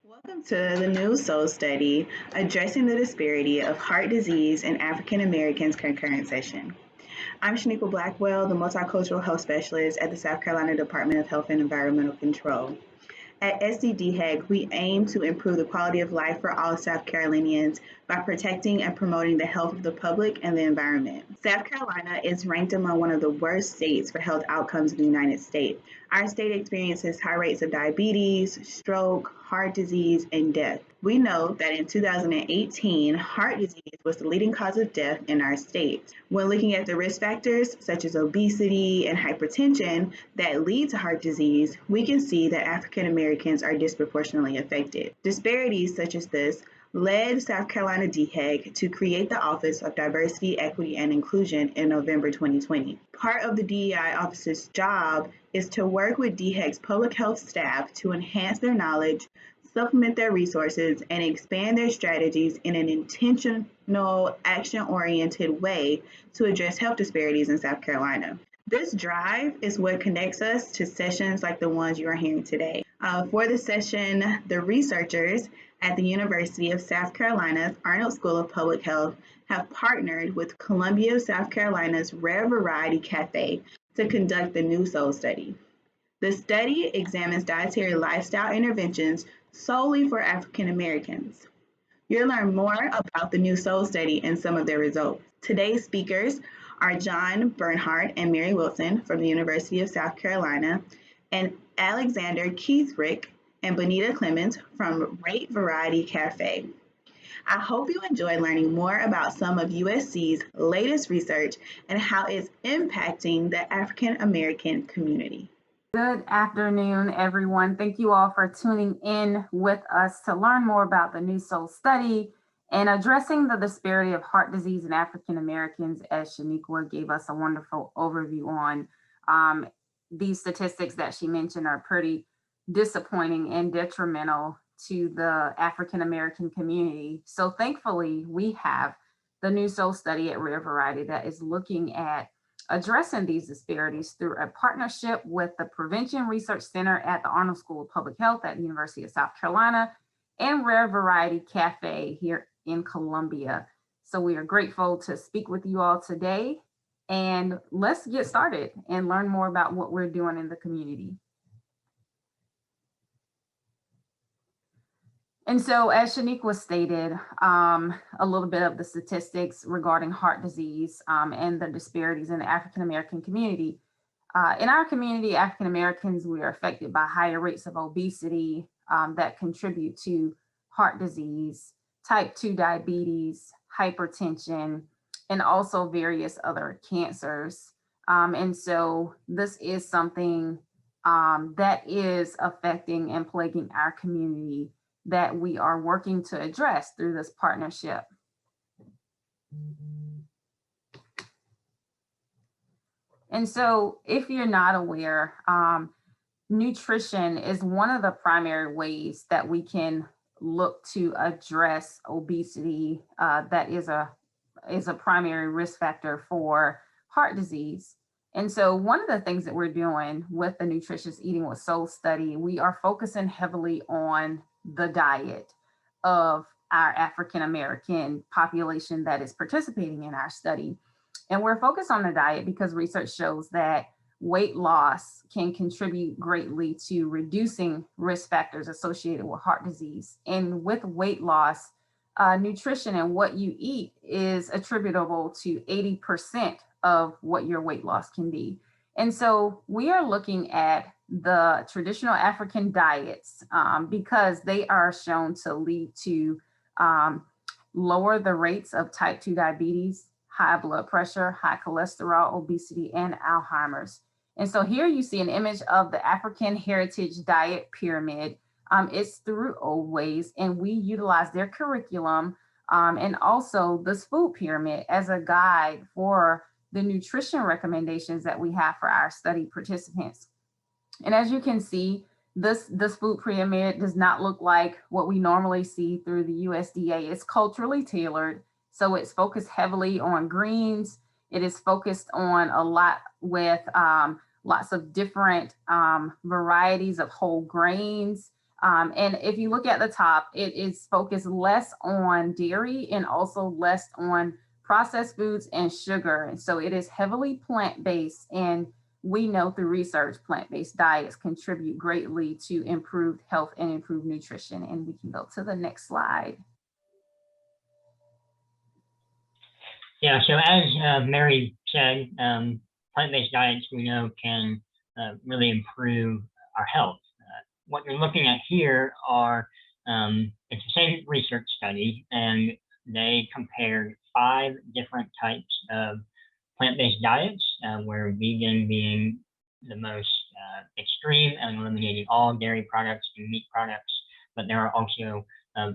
Welcome to the new Soul Study, Addressing the Disparity of Heart Disease in African Americans concurrent session. I'm Shaniqua Blackwell, the Multicultural Health Specialist at the South Carolina Department of Health and Environmental Control. At SCDHEC, we aim to improve the quality of life for all South Carolinians by protecting and promoting the health of the public and the environment. South Carolina is ranked among one of the worst states for health outcomes in the United States. Our state experiences high rates of diabetes, stroke, heart disease, and death. We know that in 2018, heart disease was the leading cause of death in our state. When looking at the risk factors such as obesity and hypertension that lead to heart disease, we can see that African Americans are disproportionately affected. Disparities such as this led South Carolina DHEC to create the Office of Diversity, Equity, and Inclusion in November 2020. Part of the DEI office's job is to work with DHEC's public health staff to enhance their knowledge, supplement their resources, and expand their strategies in an intentional, action-oriented way to address health disparities in South Carolina. This drive is what connects us to sessions like the ones you are hearing today. For the session, the researchers at the University of South Carolina's Arnold School of Public Health have partnered with Columbia, South Carolina's Rare Variety Café to conduct the New Soul Study. The study examines dietary lifestyle interventions solely for African Americans. You'll learn more about the New Soul Study and some of their results. Today's speakers are John Bernhardt and Mary Wilson from the University of South Carolina, and Alexander Keithrick and Bonita Clemens from Rare Variety Café. I hope you enjoy learning more about some of USC's latest research and how it's impacting the African American community. Good afternoon, everyone. Thank you all for tuning in with us to learn more about the New Soul Study and addressing the disparity of heart disease in African Americans, as Shaniqua gave us a wonderful overview on. These statistics that she mentioned are pretty disappointing and detrimental to the African American community. So thankfully, we have the New Soul Study at Rare Variety that is looking at addressing these disparities through a partnership with the Prevention Research Center at the Arnold School of Public Health at the University of South Carolina and Rare Variety Cafe here in Columbia. So we are grateful to speak with you all today, and let's get started and learn more about what we're doing in the community. And so, as Shaniqua stated, a little bit of the statistics regarding heart disease and the disparities in the African American community. In our community, African Americans, we are affected by higher rates of obesity that contribute to heart disease, type 2 diabetes, hypertension, and also various other cancers. And so this is something that is affecting and plaguing our community that we are working to address through this partnership. And so if you're not aware, nutrition is one of the primary ways that we can look to address obesity that is a primary risk factor for heart disease. And so one of the things that we're doing with the Nutritious Eating with Soul study, we are focusing heavily on the diet of our African American population that is participating in our study. And we're focused on the diet because research shows that weight loss can contribute greatly to reducing risk factors associated with heart disease. And with weight loss, nutrition and what you eat is attributable to 80% of what your weight loss can be. And so we are looking at the traditional African diets because they are shown to lead to lower the rates of type 2 diabetes, high blood pressure, high cholesterol, obesity, and Alzheimer's. And so here you see an image of the African Heritage Diet Pyramid. It's through Old Ways, and we utilize their curriculum and also this food pyramid as a guide for the nutrition recommendations that we have for our study participants. And as you can see, this food pyramid does not look like what we normally see through the USDA. It's culturally tailored, so it's focused heavily on greens. It is focused on a lot with lots of different varieties of whole grains. And if you look at the top, it is focused less on dairy and also less on processed foods and sugar. And so it is heavily plant-based, and we know through research, plant-based diets contribute greatly to improved health and improved nutrition. And we can go to the next slide. Yeah, so as Mary said, plant-based diets we know can really improve our health. What you're looking at here are, it's the same research study, and they compared 5 different types of plant-based diets, where vegan being the most extreme and eliminating all dairy products and meat products, but there are also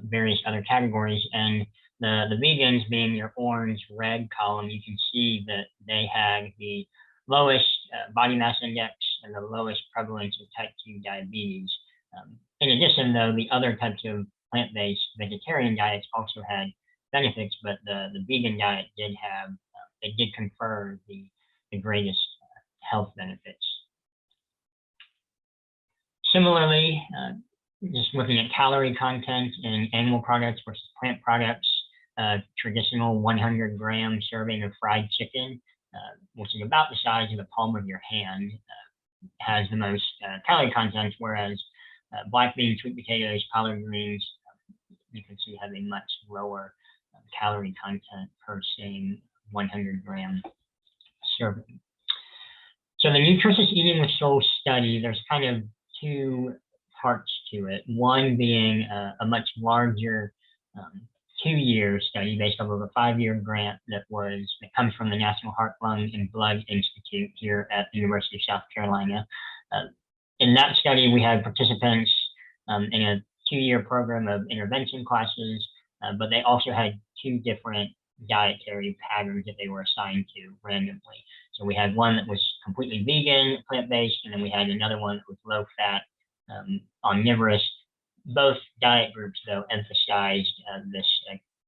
various other categories. And the vegans being your orange red column, you can see that they had the lowest body mass index and the lowest prevalence of type 2 diabetes. In addition, though, the other types of plant-based vegetarian diets also had benefits, but the vegan diet did have, it did confer the greatest health benefits. Similarly, just looking at calorie content in animal products versus plant products, traditional 100-gram serving of fried chicken, which is about the size of the palm of your hand, has the most calorie content, whereas black beans, sweet potatoes, collard greens, you can see have a much lower calorie content per same 100-gram serving. So the Nutritious Eating with Soul study, there's kind of 2 parts to it. One being a much larger 2-year study based off of a 5-year grant that comes from the National Heart, Lung, and Blood Institute here at the University of South Carolina. In that study, we had participants in a 2-year program of intervention classes, but they also had 2 different dietary patterns that they were assigned to randomly. So we had one that was completely vegan, plant-based, and then we had another one that was low-fat, omnivorous. Both diet groups, though, emphasized this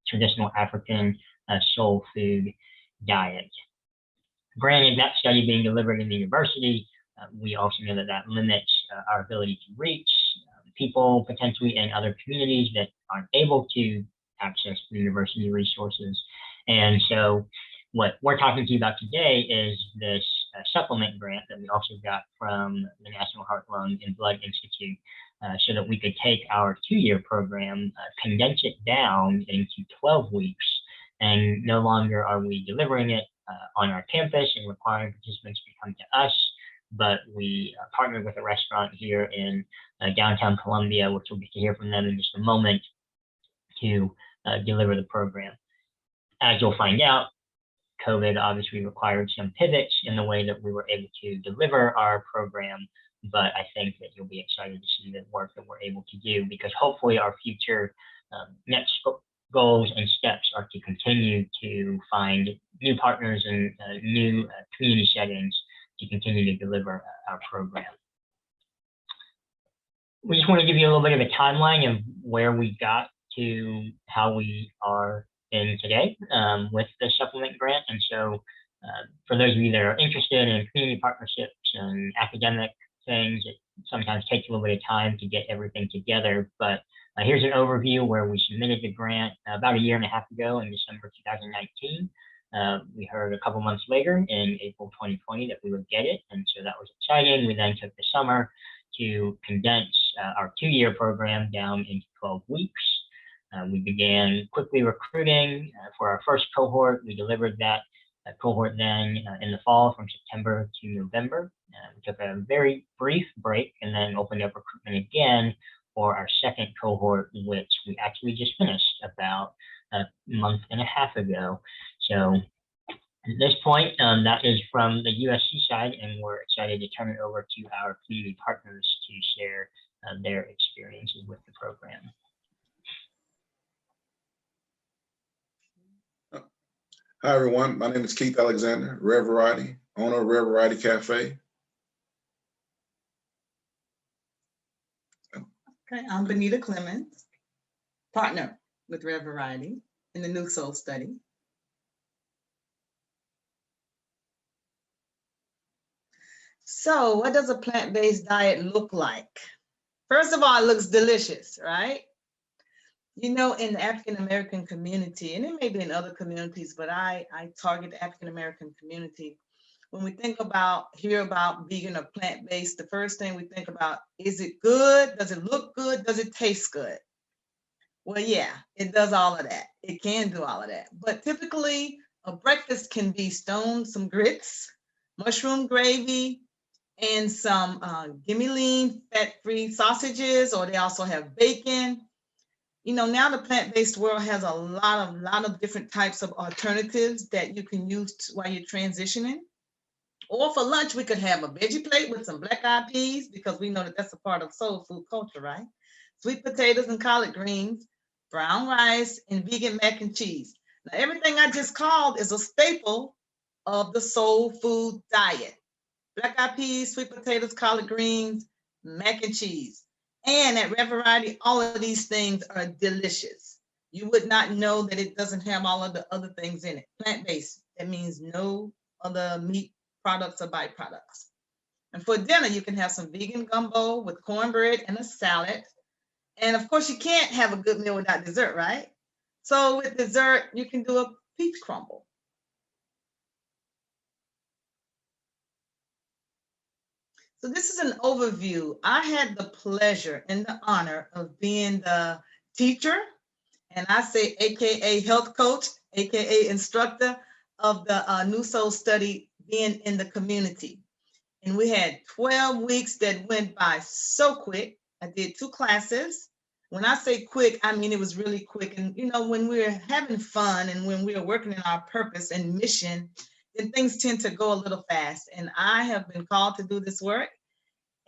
traditional African soul food diet. Granted, that study being delivered in the university, we also know that limits our ability to reach people potentially in other communities that aren't able to access the university resources. And so what we're talking to you about today is this supplement grant that we also got from the National Heart, Lung, and Blood Institute, so that we could take our 2-year program, condense it down into 12 weeks, and no longer are we delivering it on our campus and requiring participants to come to us, but we partnered with a restaurant here in downtown Columbia, which we'll get to hear from them in just a moment, to deliver the program. As you'll find out, COVID obviously required some pivots in the way that we were able to deliver our program, but I think that you'll be excited to see the work that we're able to do, because hopefully our future next goals and steps are to continue to find new partners and new community settings to continue to deliver our program. We just want to give you a little bit of a timeline of where we got to how we are in today with the supplement grant. And so for those of you that are interested in community partnerships and academic things, it sometimes takes a little bit of time to get everything together. But here's an overview where we submitted the grant about 1.5 years ago in December 2019. We heard a couple months later in April 2020 that we would get it. And so that was exciting. We then took the summer to condense our 2-year program down into 12 weeks. We began quickly recruiting for our first cohort. We delivered that cohort then in the fall from September to November. We took a very brief break and then opened up recruitment again for our second cohort, which we actually just finished about 1.5 months ago. So at this point, that is from the USC side, and we're excited to turn it over to our community partners to share their experiences with the program. Hi, everyone. My name is Keith Alexander, Rare Variety, owner of Rare Variety Café. Okay, I'm Benita Clemens, partner with Rare Variety in the New Soul study. So what does a plant-based diet look like? First of all, it looks delicious, right? You know, in the African-American community, and it may be in other communities, but I target the African-American community. When we hear about vegan or plant-based, the first thing we think about, is it good? Does it look good? Does it taste good? Well, yeah, it does all of that. It can do all of that. But typically, a breakfast can be some grits, mushroom gravy, and some gimme lean fat-free sausages, or they also have bacon. You know, now the plant-based world has a lot of different types of alternatives that you can use while you're transitioning. Or for lunch, we could have a veggie plate with some black-eyed peas, because we know that that's a part of soul food culture, right? Sweet potatoes and collard greens, brown rice, and vegan mac and cheese. Now, everything I just called is a staple of the soul food diet. Black-eyed peas, sweet potatoes, collard greens, mac and cheese. And at Rare Variety, all of these things are delicious. You would not know that it doesn't have all of the other things in it. Plant-based, that means no other meat products or byproducts. And for dinner, you can have some vegan gumbo with cornbread and a salad. And of course, you can't have a good meal without dessert, right? So with dessert, you can do a peach crumble. So this is an overview. I had the pleasure and the honor of being the teacher, and I say AKA health coach, AKA instructor of the New Soul study, being in the community. And we had 12 weeks that went by so quick. I did 2 classes. When I say quick, I mean it was really quick. And you know, when we're having fun and when we are working in our purpose and mission, then things tend to go a little fast. And I have been called to do this work.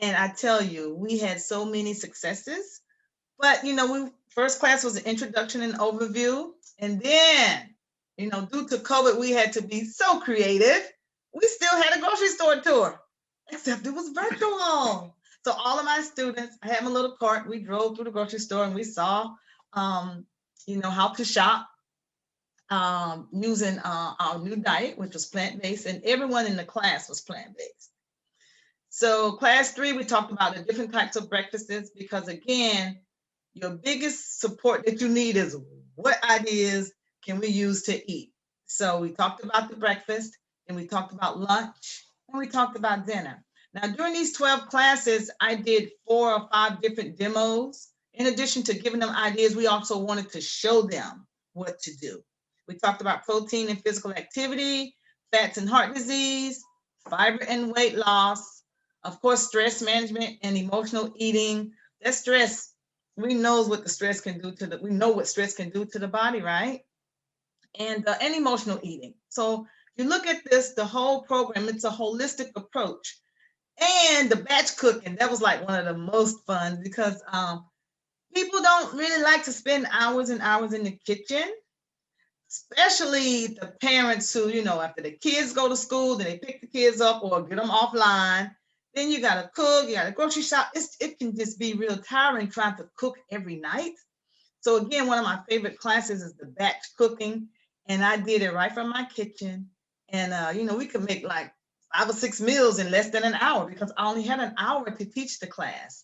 And I tell you, we had so many successes. But you know, first class was an introduction and overview. And then, you know, due to COVID, we had to be so creative. We still had a grocery store tour, except it was virtual. So all of my students, I had my little cart. We drove through the grocery store and we saw, you know, how to shop using our new diet, which was plant-based, and everyone in the class was plant-based. So class 3, we talked about the different types of breakfasts, because again, your biggest support that you need is what ideas can we use to eat? So we talked about the breakfast, and we talked about lunch, and we talked about dinner. Now, during these 12 classes, I did 4 or 5 different demos. In addition to giving them ideas, we also wanted to show them what to do. We talked about protein and physical activity, fats and heart disease, fiber and weight loss, of course, stress management and emotional eating. That stress, we know what stress can do to the body, right? And emotional eating. So if you look at this, the whole program, it's a holistic approach. And the batch cooking, that was like one of the most fun, because people don't really like to spend hours and hours in the kitchen, especially the parents who, you know, after the kids go to school, then they pick the kids up or get them offline. Then you got to cook, you got to grocery shop. It can just be real tiring trying to cook every night. So again, one of my favorite classes is the batch cooking. And I did it right from my kitchen. And, you know, we could make like 5 or 6 meals in less than an hour, because I only had an hour to teach the class.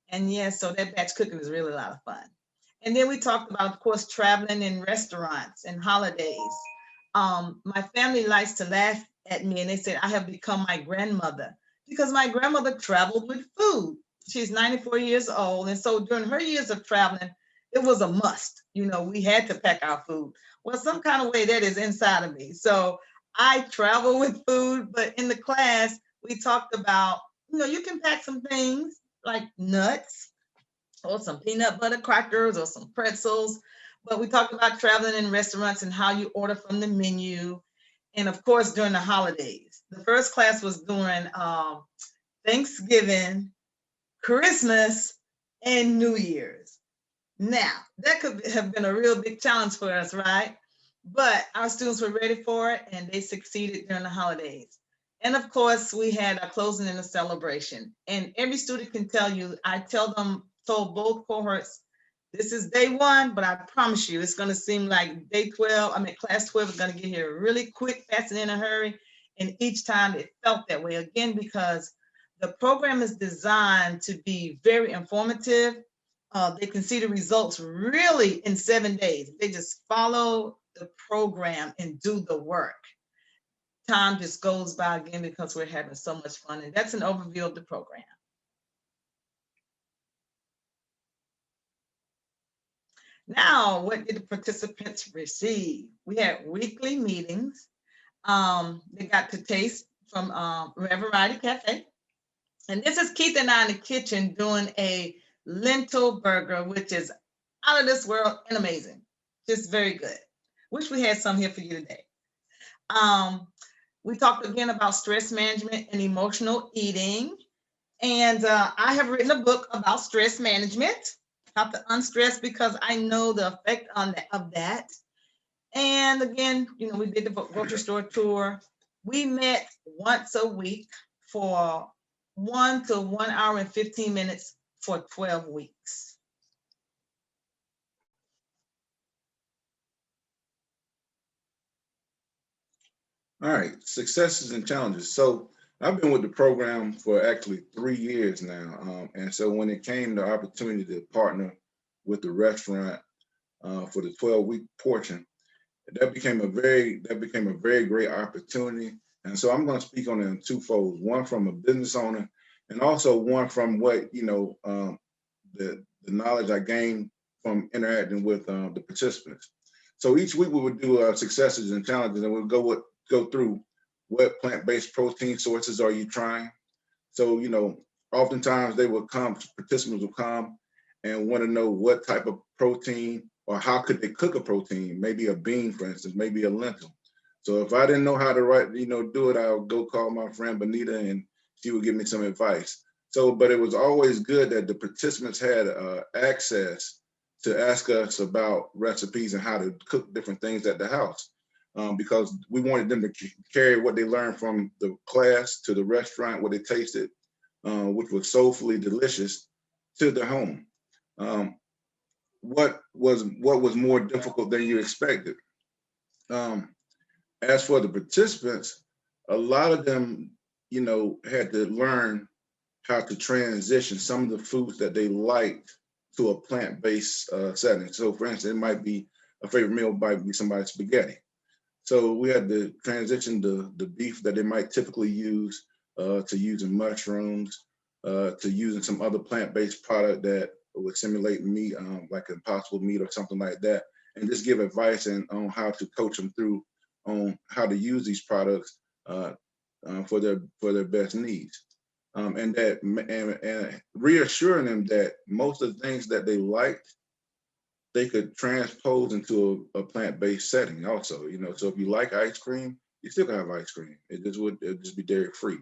And yes, so that batch cooking is really a lot of fun. And then we talked about, of course, traveling in restaurants and holidays. My family likes to laugh at me, and they said I have become my grandmother, because my grandmother traveled with food. She's 94 years old. And so during her years of traveling, it was a must. You know, we had to pack our food. Well, some kind of way that is inside of me. So I travel with food, but in the class, we talked about, you know, you can pack some things like nuts or some peanut butter crackers or some pretzels. But we talked about traveling in restaurants and how you order from the menu. And of course, during the holidays. The first class was during Thanksgiving, Christmas, and New Year's. Now, that could have been a real big challenge for us, right? But our students were ready for it, and they succeeded during the holidays. And of course, we had a closing and a celebration. And every student can tell you, I told both cohorts, this is day 1, but I promise you, it's going to seem like class 12 is going to get here really quick, fast, and in a hurry. And each time it felt that way, again, because The program is designed to be very informative. They can see the results really in 7 days. They just follow the program and do the work. Time just goes by again because we're having so much fun. And that's an overview of the program. Now, what did the participants receive? We had weekly meetings. They got to taste from Rare Variety Café. And this is Keith and I in the kitchen doing a lentil burger, which is out of this world and amazing. Just very good. Wish we had some here for you today. We talked again about stress management and emotional eating. And I have written a book about stress management, how to unstress, because I know the effect of that. And again, you know, we did the grocery store tour. We met once a week for 1 to 1 hour and 15 minutes for 12 weeks. All right, successes and challenges. So I've been with the program for actually 3 years now. And so when it came the opportunity to partner with the restaurant for the 12-week portion, that became a very great opportunity. And so I'm going to speak on it in twofold, one from a business owner and also one from what, you know, the knowledge I gained from interacting with the participants. So each week we would do successes and challenges, and we'll go through what plant-based protein sources are you trying. So, you know, oftentimes participants will come and want to know what type of protein or how could they cook a protein, maybe a bean, for instance, maybe a lentil. So if I didn't know how to do it, I would go call my friend Bonita and she would give me some advice. So, but it was always good that the participants had access to ask us about recipes and how to cook different things at the house. Because we wanted them to carry what they learned from the class to the restaurant, what they tasted, which was soulfully delicious, to their home. What was more difficult than you expected? As for the participants, a lot of them, you know, had to learn how to transition some of the foods that they liked to a plant-based setting. So, for instance, it might be a favorite meal might be somebody's spaghetti. So we had to transition the beef that they might typically use to using mushrooms, to using some other plant-based product that would simulate meat, like Impossible Meat or something like that, and just give advice on how to coach them through on how to use these products for their best needs, and reassuring them that most of the things that they liked, they could transpose into a plant-based setting also, you know. So if you like ice cream, you still can have ice cream. It'd just be dairy free.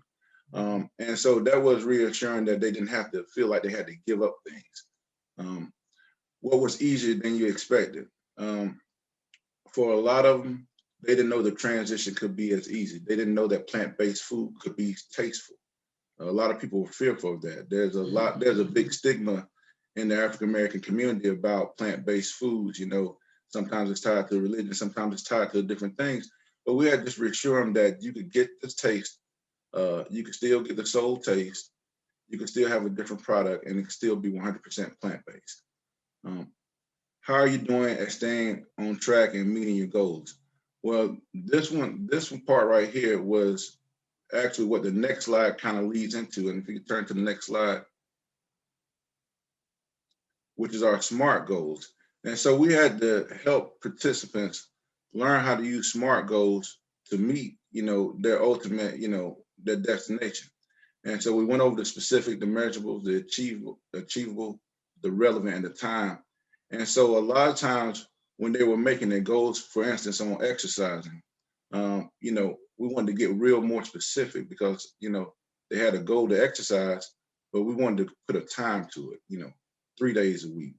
And so that was reassuring that they didn't have to feel like they had to give up things. What was easier than you expected? For a lot of them, they didn't know the transition could be as easy. They didn't know that plant-based food could be tasteful. A lot of people were fearful of that. There's a big stigma in the African American community about plant-based foods. You know, sometimes it's tied to religion, sometimes it's tied to different things. But we had to just reassure them that you could get this taste, you could still get the soul taste, you could still have a different product, and it could still be 100% plant-based. How are you doing at staying on track and meeting your goals? Well, this one part right here was actually what the next slide kind of leads into. And if you turn to the next slide, which is our SMART goals. And so we had to help participants learn how to use SMART goals to meet, you know, their ultimate, you know, their destination. And so we went over the specific, the measurables, the achievable, the relevant, and the time. And so a lot of times when they were making their goals, for instance, on exercising, you know, we wanted to get real more specific because, you know, they had a goal to exercise, but we wanted to put a time to it, you know, 3 days a week,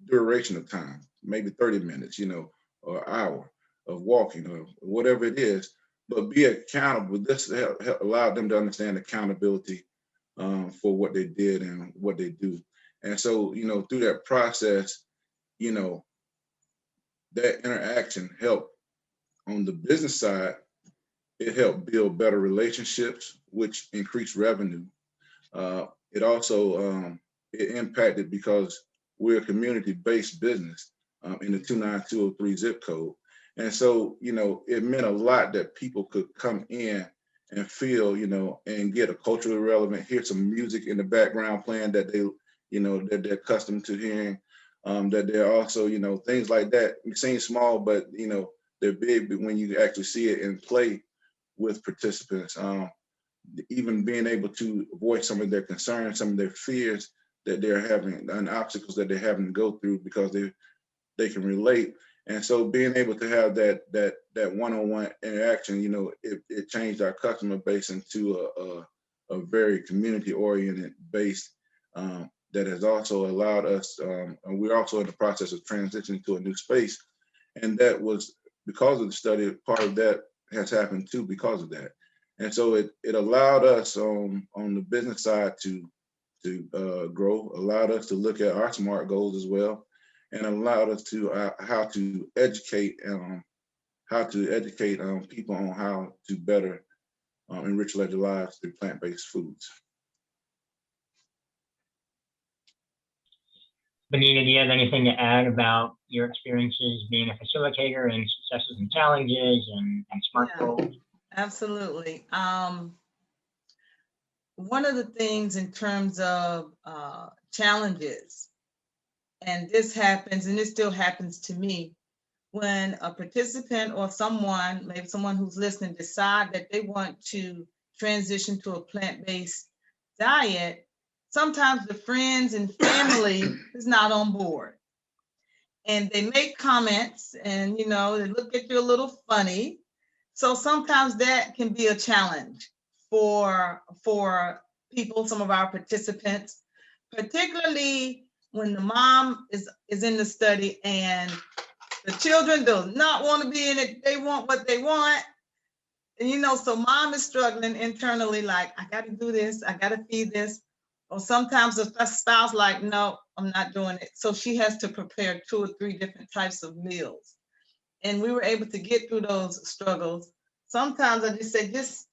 duration of time, maybe 30 minutes, you know, or an hour of walking or whatever it is, but be accountable. This allowed them to understand accountability for what they did and what they do. And so, you know, through that process, you know, that interaction helped on the business side. It helped build better relationships, which increased revenue. It also it impacted because we're a community-based business in the 29203 zip code. And so, you know, it meant a lot that people could come in and feel, you know, and get a culturally relevant, hear some music in the background playing that they, you know, that they're accustomed to hearing, that they're also, you know, things like that. It seems small, but, you know, they're big when you actually see it in play with participants. Even being able to voice some of their concerns, some of their fears that they're having, and obstacles that they're having to go through, because they can relate. And so being able to have that one-on-one interaction, you know, it changed our customer base into a very community-oriented base that has also allowed us, and we're also in the process of transitioning to a new space. And that was because of the study. Part of that has happened too because of that. And so it allowed us on the business side to grow, allowed us to look at our SMART goals as well, and allowed us to how to educate people on how to better enrich their lives through plant-based foods. Benita, do you have anything to add about your experiences being a facilitator and successes and challenges and SMART goals? Absolutely. One of the things in terms of challenges, and this happens, and it still happens to me, when a participant or someone, maybe someone who's listening, decide that they want to transition to a plant-based diet, sometimes the friends and family is not on board. And they make comments and, you know, they look at you a little funny. So sometimes that can be a challenge for people, some of our participants, particularly when the mom is in the study and the children do not want to be in it. They want what they want. And, you know, so mom is struggling internally, like, I got to do this. I got to feed this. Or sometimes the spouse like, no, I'm not doing it. So she has to prepare 2 or 3 different types of meals. And we were able to get through those struggles. Sometimes I just say, just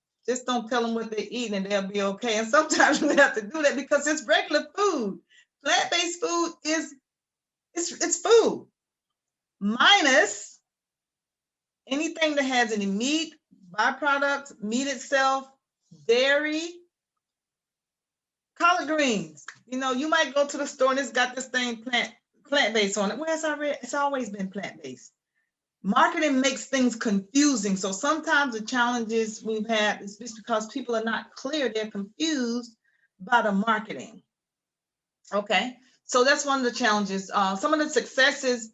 don't tell them what they're eating and they'll be okay. And sometimes we have to do that because it's regular food. Plant-based food it's food, minus anything that has any meat, byproducts, meat itself, dairy, collard greens. You know, you might go to the store and it's got this thing plant-based on it. Well, it's always been plant-based. Marketing makes things confusing. So sometimes the challenges we've had is just because people are not clear. They're confused by the marketing. Okay, so that's one of the challenges. Some of the successes,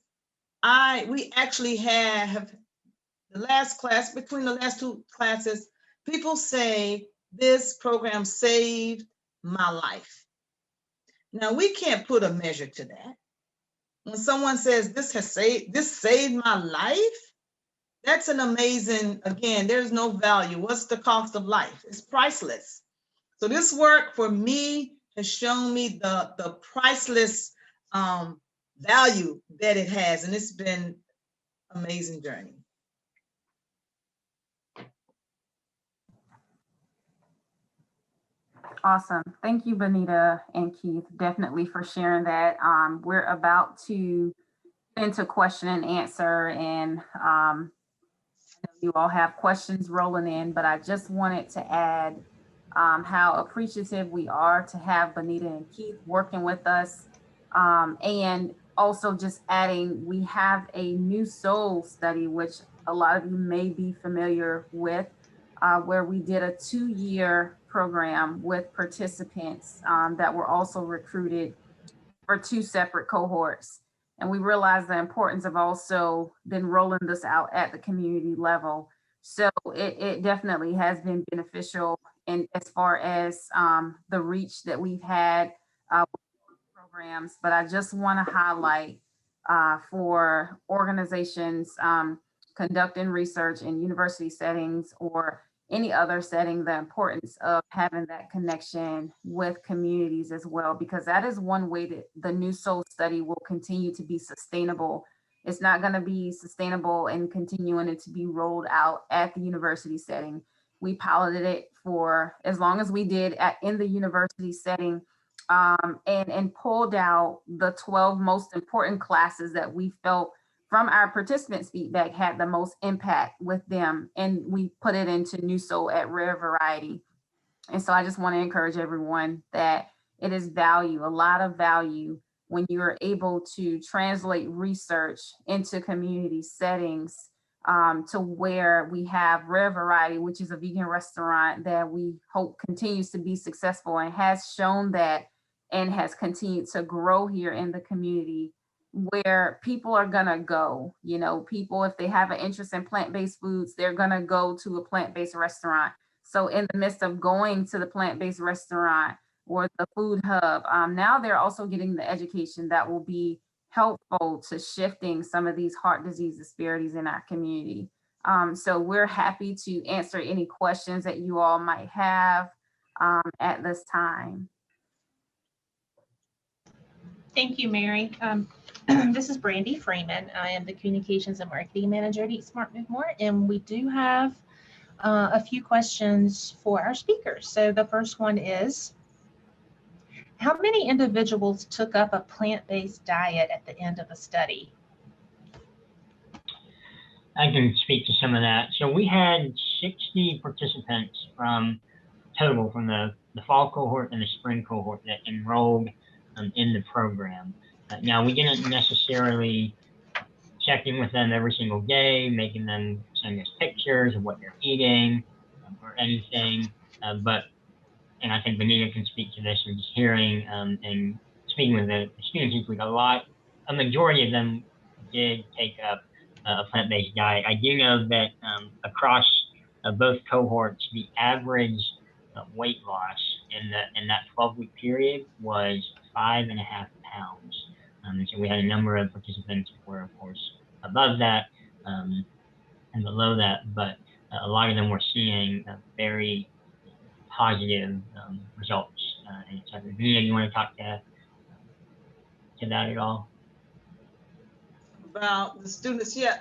we actually have the last class, between the last 2 classes, people say this program saved my life. Now we can't put a measure to that. When someone says this saved my life, that's an amazing, again, there's no value. What's the cost of life? It's priceless. So this work for me has shown me the priceless value that it has. And it's been an amazing journey. Awesome. Thank you, Benita and Keith, definitely for sharing that. We're about to get into question and answer, and I know you all have questions rolling in, but I just wanted to add how appreciative we are to have Benita and Keith working with us. And also just adding, we have a new soul study, which a lot of you may be familiar with, where we did a 2-year program with participants that were also recruited for 2 separate cohorts. And we realized the importance of also then rolling this out at the community level. So it definitely has been beneficial in as far as the reach that we've had with programs. But I just want to highlight for organizations conducting research in university settings or any other setting, the importance of having that connection with communities as well, because that is one way that the New Soul study will continue to be sustainable. It's not going to be sustainable and continuing it to be rolled out at the university setting. piloted it for as long as we did in the university setting, and pulled out the 12 most important classes that we felt from our participants' feedback had the most impact with them. And we put it into NUSO at Rare Variety. And so I just want to encourage everyone that it is value, a lot of value, when you are able to translate research into community settings, to where we have Rare Variety, which is a vegan restaurant that we hope continues to be successful and has shown that, and has continued to grow here in the community, where people are gonna go. You know, people, if they have an interest in plant-based foods, they're gonna go to a plant-based restaurant. So in the midst of going to the plant-based restaurant or the food hub, now they're also getting the education that will be helpful to shifting some of these heart disease disparities in our community. So we're happy to answer any questions that you all might have at this time. Thank you, Mary. This is Brandy Freeman. I am the Communications and Marketing Manager at Eat Smart Move More, and we do have a few questions for our speakers. So the first one is, how many individuals took up a plant-based diet at the end of the study? I can speak to some of that. So we had 60 participants from the fall cohort and the spring cohort that enrolled in the program. Now, we didn't necessarily check in with them every single day, making them send us pictures of what they're eating or anything. And I think Benita can speak to this, and just hearing and speaking with the students each week, a majority of them did take up a plant-based diet. I do know that across both cohorts, the average weight loss in that 12-week period was 5.5 pounds. And so we had a number of participants who were, of course, above that and below that, but a lot of them were seeing very positive results. And so, Benita, you want to talk to that at all? About the students, yeah.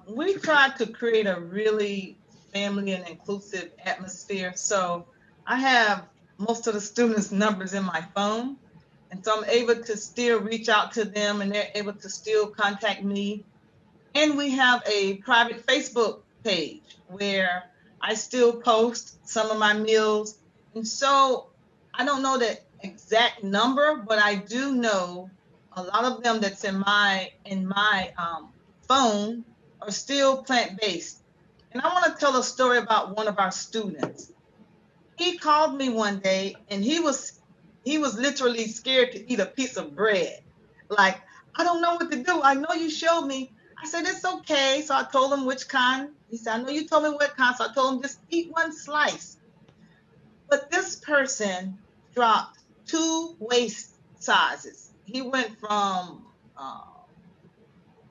We tried to create a really family and inclusive atmosphere. So I have most of the students' numbers in my phone. And so I'm able to still reach out to them, and they're able to still contact me. And we have a private Facebook page where I still post some of my meals. And so I don't know the exact number, but I do know a lot of them that's in my phone are still plant-based. And I want to tell a story about one of our students. He called me one day, and he was literally scared to eat a piece of bread. Like, I don't know what to do. I know you showed me. I said, it's okay. So I told him which kind. He said, I know you told me what kind. So I told him, just eat one slice. But this person dropped 2 waist sizes. He went from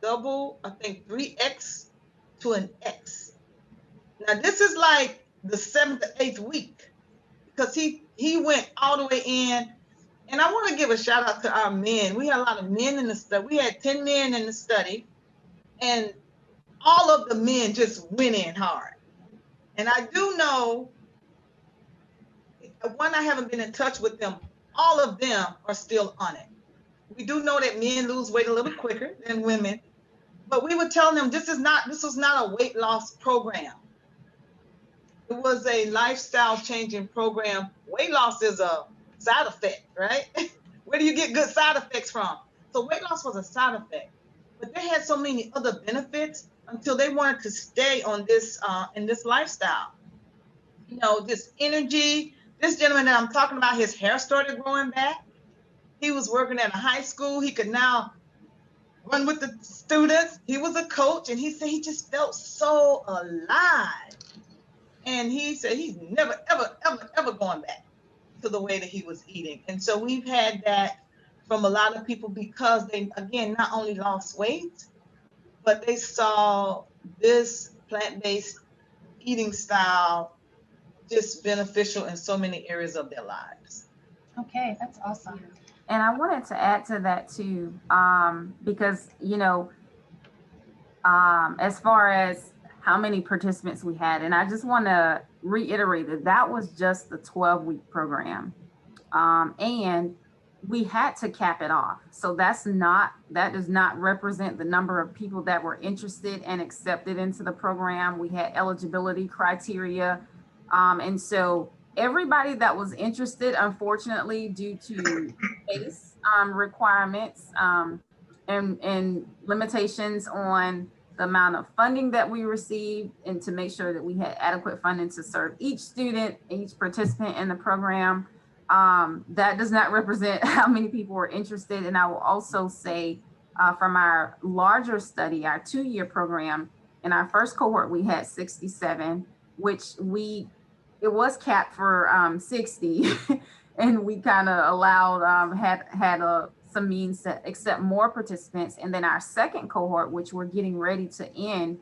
double, I think 3X to an X. Now this is like the 7th or 8th week, because he went all the way in. And I want to give a shout out to our men. We had a lot of men in the study. We had 10 men in the study, and all of the men just went in hard. And I do know, one, I haven't been in touch with them. All of them are still on it. We do know that men lose weight a little quicker than women, but we would tell them this was not a weight loss program. It was a lifestyle changing program. Weight loss is a side effect, right? Where do you get good side effects from? So weight loss was a side effect, but they had so many other benefits until they wanted to stay on this in this lifestyle. You know, this energy. This gentleman that I'm talking about, his hair started growing back. He was working at a high school. He could now run with the students. He was a coach, and he said he just felt so alive. And he said he's never, ever, ever, ever going back to the way that he was eating. And so we've had that from a lot of people, because they, again, not only lost weight, but they saw this plant-based eating style just beneficial in so many areas of their lives. Okay, that's awesome. And I wanted to add to that too, because, you know, as far as how many participants we had. And I just want to reiterate that that was just the 12-week program. And we had to cap it off. So that does not represent the number of people that were interested and accepted into the program. We had eligibility criteria. And so everybody that was interested, unfortunately, due to space requirements and limitations on the amount of funding that we received, and to make sure that we had adequate funding to serve each student, each participant in the program. That does not represent how many people were interested. And I will also say from our larger study, our 2-year program, in our first cohort, we had 67, which it was capped for 60. And we kind of allowed, had some means to accept more participants. And then our second cohort, which we're getting ready to end,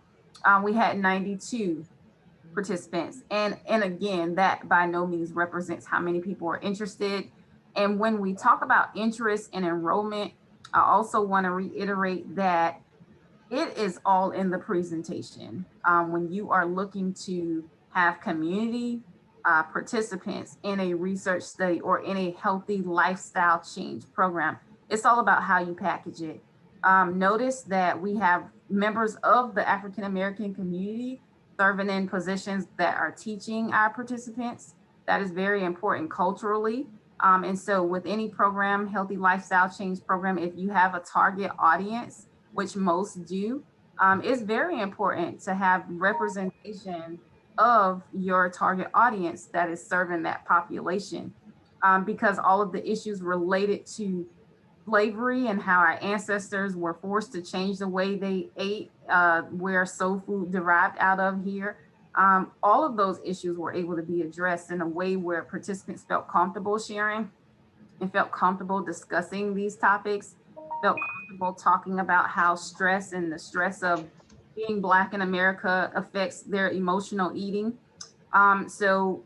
we had 92 participants. And again, that by no means represents how many people are interested. And when we talk about interest and enrollment, I also want to reiterate that it is all in the presentation. When you are looking to have community participants in a research study or in a healthy lifestyle change program, it's all about how you package it. Notice that we have members of the African American community serving in positions that are teaching our participants. That is very important culturally. And so with any program, healthy lifestyle change program, if you have a target audience, which most do, it's very important to have representation of your target audience that is serving that population, because all of the issues related to slavery and how our ancestors were forced to change the way they ate, where soul food derived out of here. All of those issues were able to be addressed in a way where participants felt comfortable sharing and felt comfortable discussing these topics, felt comfortable talking about how stress and the stress of being Black in America affects their emotional eating. So,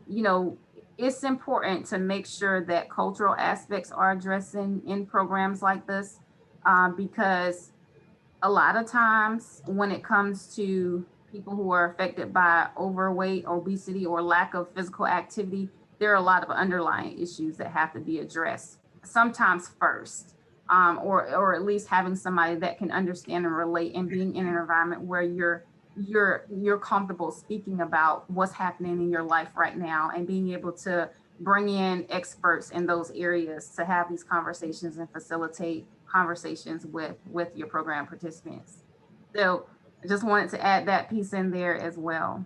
it's important to make sure that cultural aspects are addressed in programs like this, because a lot of times when it comes to people who are affected by overweight, obesity, or lack of physical activity, there are a lot of underlying issues that have to be addressed, sometimes first, or at least having somebody that can understand and relate, and being in an environment where you're comfortable speaking about what's happening in your life right now, and being able to bring in experts in those areas to have these conversations and facilitate conversations with your program participants. So I just wanted to add that piece in there as well.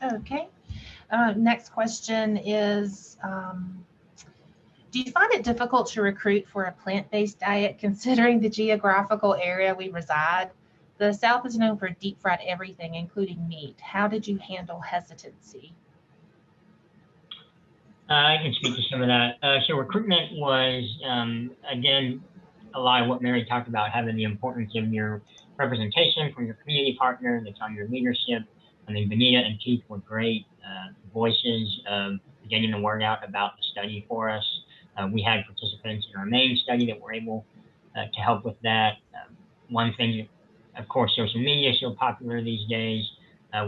Okay. Next question is, do you find it difficult to recruit for a plant-based diet considering the geographical area we reside? The South is known for deep fried everything, including meat. How did you handle hesitancy? I can speak to some of that. So recruitment was, again, a lot of what Mary talked about, having the importance of your representation from your community partner that's on your leadership. I mean, Benita and Keith were great voices of getting the word out about the study for us. We had participants in our main study that were able to help with that. One thing, of course, social media is so popular these days.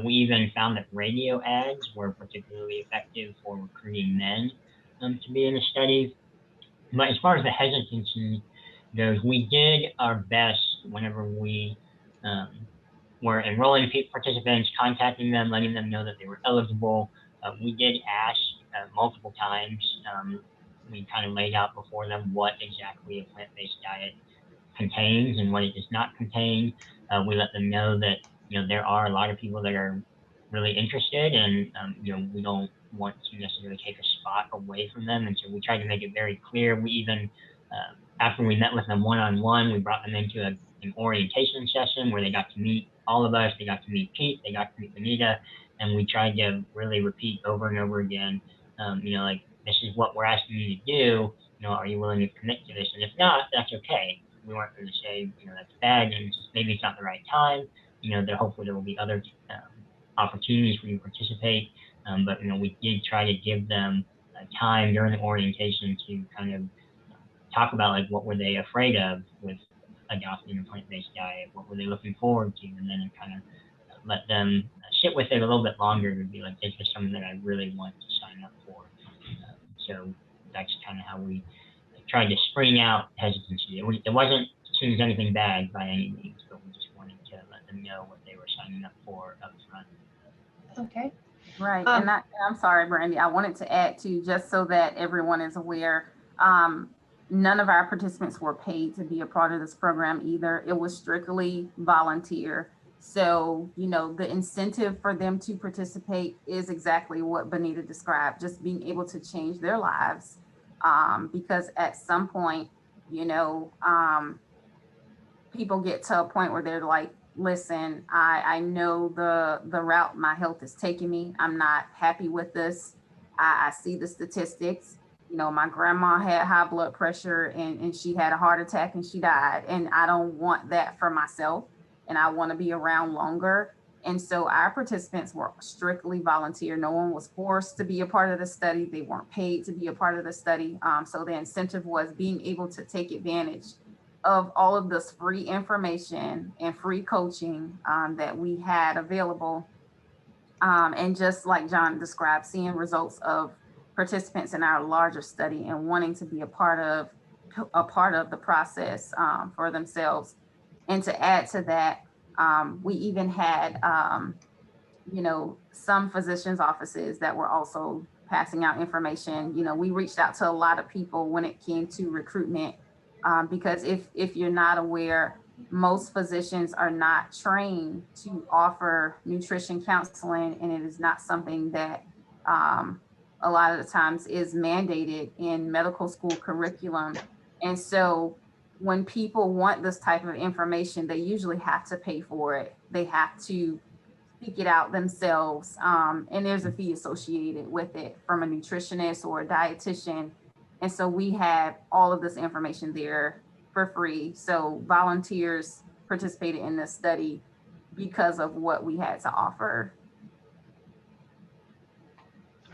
We even found that radio ads were particularly effective for recruiting men to be in the study. But as far as the hesitancy goes, we did our best whenever we were enrolling participants, contacting them, letting them know that they were eligible. We did ask multiple times. We kind of laid out before them what exactly a plant-based diet contains and what it does not contain. We let them know that there are a lot of people that are really interested, and we don't want to necessarily take a spot away from them, and so we tried to make it very clear. We even after we met with them one-on-one, we brought them into an orientation session where they got to meet all of us. They got to meet Pete, they got to meet Benita, and we tried to really repeat over and over again, like, this is what we're asking you to do. Are you willing to commit to this? And if not, that's okay. We weren't going to say, that's bad, and maybe it's not the right time. Hopefully there will be other opportunities for you to participate. But we did try to give them time during the orientation to kind of talk about, like, what were they afraid of with adopting a plant-based diet, what were they looking forward to, and then kind of let them sit with it a little bit longer to be like, is this something that I really want to sign up for? So that's kind of how we tried to spring out hesitancy. It wasn't seen as anything bad by any means, but we just wanted to let them know what they were signing up for up front. Okay. Right. And I'm sorry, Brandy, I wanted to add to, just so that everyone is aware, none of our participants were paid to be a part of this program either. It was strictly volunteer. So, you know, the incentive for them to participate is exactly what Benita described, just being able to change their lives. Because at some point, you know, people get to a point where they're like, listen, I know the route my health is taking me. I'm not happy with this. I see the statistics. You know, my grandma had high blood pressure and she had a heart attack and she died. And I don't want that for myself. And I want to be around longer. And so our participants were strictly volunteer. No one was forced to be a part of the study. They weren't paid to be a part of the study. So the incentive was being able to take advantage of all of this free information and free coaching that we had available. And just like John described, seeing results of participants in our larger study and wanting to be a part of the process for themselves. And to add to that, we even had, you know, some physicians' offices that were also passing out information. You know, we reached out to a lot of people when it came to recruitment, because if you're not aware, most physicians are not trained to offer nutrition counseling, and it is not something that a lot of the times is mandated in medical school curriculum. And so when people want this type of information, they usually have to pay for it. They have to seek it out themselves. And there's a fee associated with it from a nutritionist or a dietitian. And so we have all of this information there for free. So volunteers participated in this study because of what we had to offer.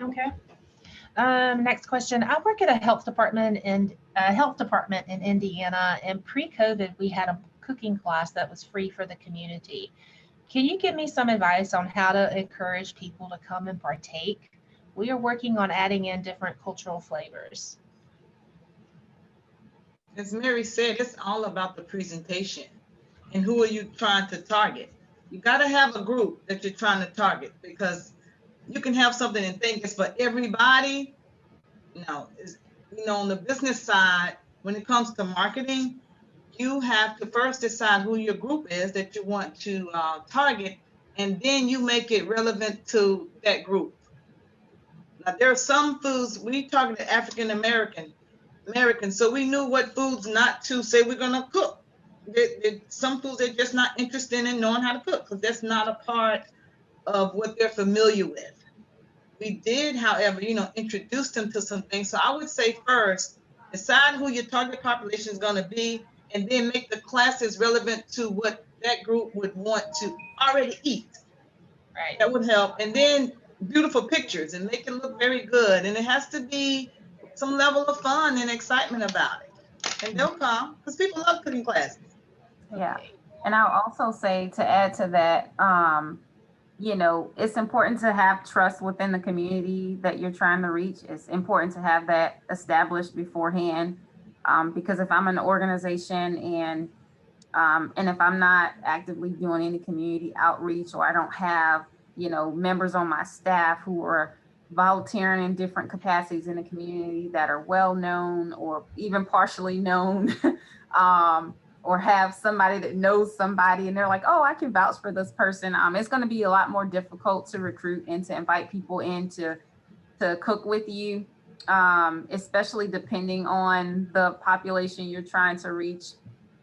Okay. Next question. I work at a health department in Indiana, and pre-COVID, we had a cooking class that was free for the community. Can you give me some advice on how to encourage people to come and partake? We are working on adding in different cultural flavors. As Mary said, it's all about the presentation and who are you trying to target. You got to have a group that you're trying to target, because you can have something and think it's for everybody. No, you know, on the business side, when it comes to marketing, you have to first decide who your group is that you want to target, and then you make it relevant to that group. Now, there are some foods we targeted African Americans, so we knew what foods not to say we're going to cook. Some foods they're just not interested in knowing how to cook, because that's not a part of what they're familiar with. We did, however, you know, introduce them to some things. So I would say first, decide who your target population is going to be, and then make the classes relevant to what that group would want to already eat. Right. That would help. And then beautiful pictures and make it look very good. And it has to be some level of fun and excitement about it. And they'll come, because people love cooking classes. Yeah. And I'll also say, to add to that, you know, it's important to have trust within the community that you're trying to reach. It's important to have that established beforehand, because if I'm an organization and if I'm not actively doing any community outreach, or I don't have, you know, members on my staff who are volunteering in different capacities in the community that are well known or even partially known, or have somebody that knows somebody and they're like, oh, I can vouch for this person, it's going to be a lot more difficult to recruit and to invite people in to cook with you, especially depending on the population you're trying to reach.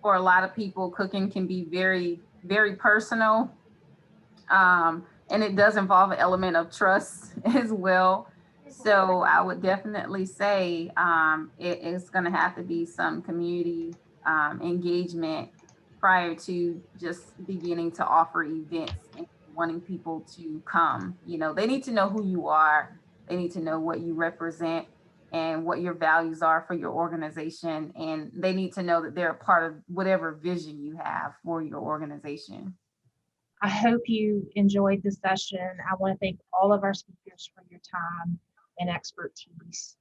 For a lot of people, cooking can be very, very personal. And it does involve an element of trust as well. So I would definitely say it is going to have to be some community engagement prior to just beginning to offer events and wanting people to come. You know, they need to know who you are. They need to know what you represent and what your values are for your organization. And they need to know that they're a part of whatever vision you have for your organization. I hope you enjoyed the session. I want to thank all of our speakers for your time and expertise.